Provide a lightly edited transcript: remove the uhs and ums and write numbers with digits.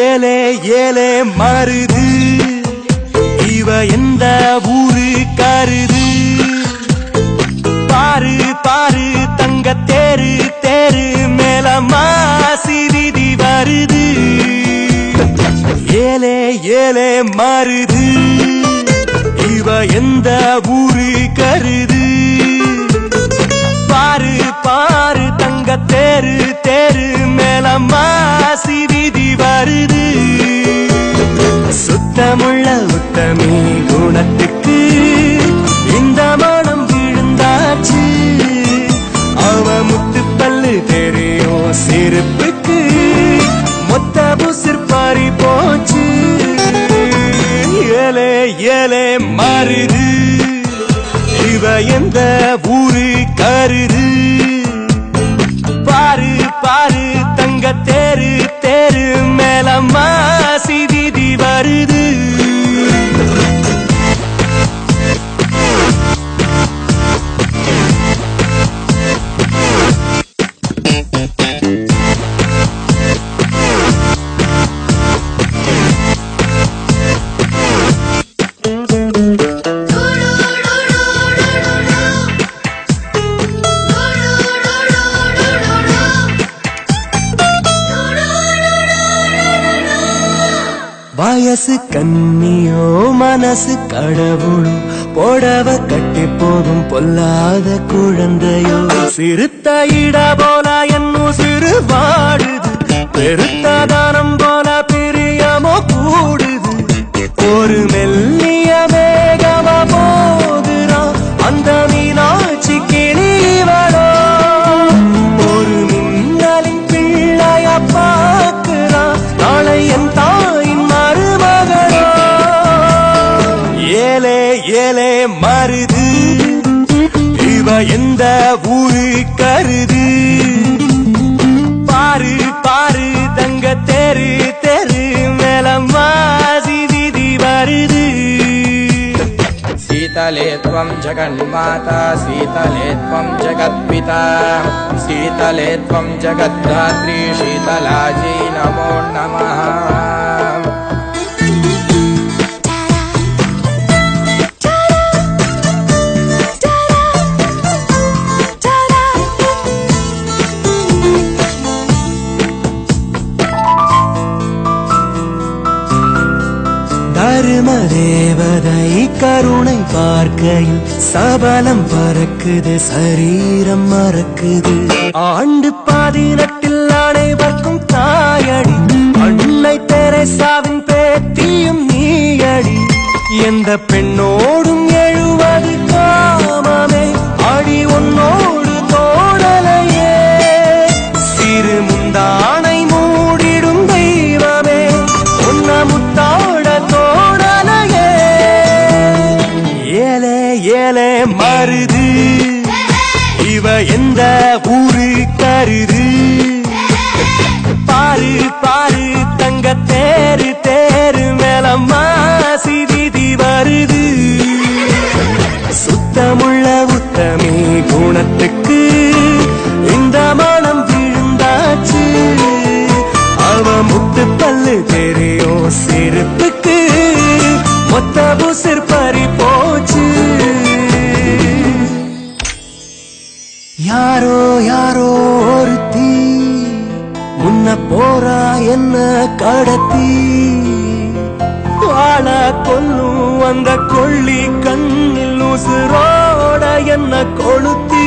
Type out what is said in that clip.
ஏலே ஏலே மருது இவ எந்த ஊரு கருது பாரு பாரு தங்க தேரு தேரு மேல மாசி வீதி வருது ஏலே ஏலே மருது இவ எந்த ஊரு கருது பாரு பாரு தங்க தேரு தேரு மேல மாசி வீதி வருது சுத்தமுள்ள உத்தமி குணத்துக்கு இந்த மனம் விழுந்தாச்சு அவ முத்து பல்லு தெரியும் சிரிப்புக்கு மொத்த புசிர் பாரி போச்சு ஏலே ஏலே மருது இவ எந்த ஊரு கருது பாரு பாரு தங்க தேரு தேரு மேல மாசி வீதி வருது வயசு கண்ணியோ மனசு கடவுளோ போடவ கட்டி போகும் பொல்லாத குழந்தையோ சிறுத்த இட போல என்னும் சிறு வாடுது பெருத்த தானம் போல பிரியமோ கூடுது ஒரு மெல்லிய மேகம போகிறான் அந்த மீனாட்சி கிளிவளோ ஒரு மின்னலின் பிள்ளைய பார்க்கிறான் நாளை என் தாயின் மருமகளோ ஏலே ஏலே மருது இவ எந்த ஊரு கருது பாரு பாரு தங்க தேரு தேரு மேல மாசி வீதி வருது शीतले त्वं जगन्माता शीतले त्वं जगत्पिता शीतले त्वं जगद्धात्री शीतलाजी नमो नमः தர்ம தேவதை கருணை பார்க்கையில் சபலம் பறக்குது சரீரம் மறக்குது ஆண்டு 18 அனைவருக்கும் தாயடி அன்னை தெரேசாவின் பேத்தியும் நீயடி எந்த பெண்ணோடும் 70 காமமே அடி உன்னோடு தோடலையே சிறு முந்தானை மூடிடும் தெய்வமே உன்ன முத்தாட தோடலையே ஏலே ஏலே மருது இவ எந்த ஊரு கருது பாரு பாரு தங்க தேரு தேரு மேல மாசி வீதி வருது சுத்தமுள்ள உத்தமி குணத்துக்கு இந்த மனம் விழுந்தாச்சு அவ முத்து பல்லு தெரியும் சிரிப்புக்கு மொத்த புசிர் பறி போச்சு யாரோ யாரோ ஒருத்தி முன்ன போறா என்ன கடத்தி வாழ கொல்லும் அந்த கொள்ளி கண்ணில் உசுரோட என்ன கொளுத்தி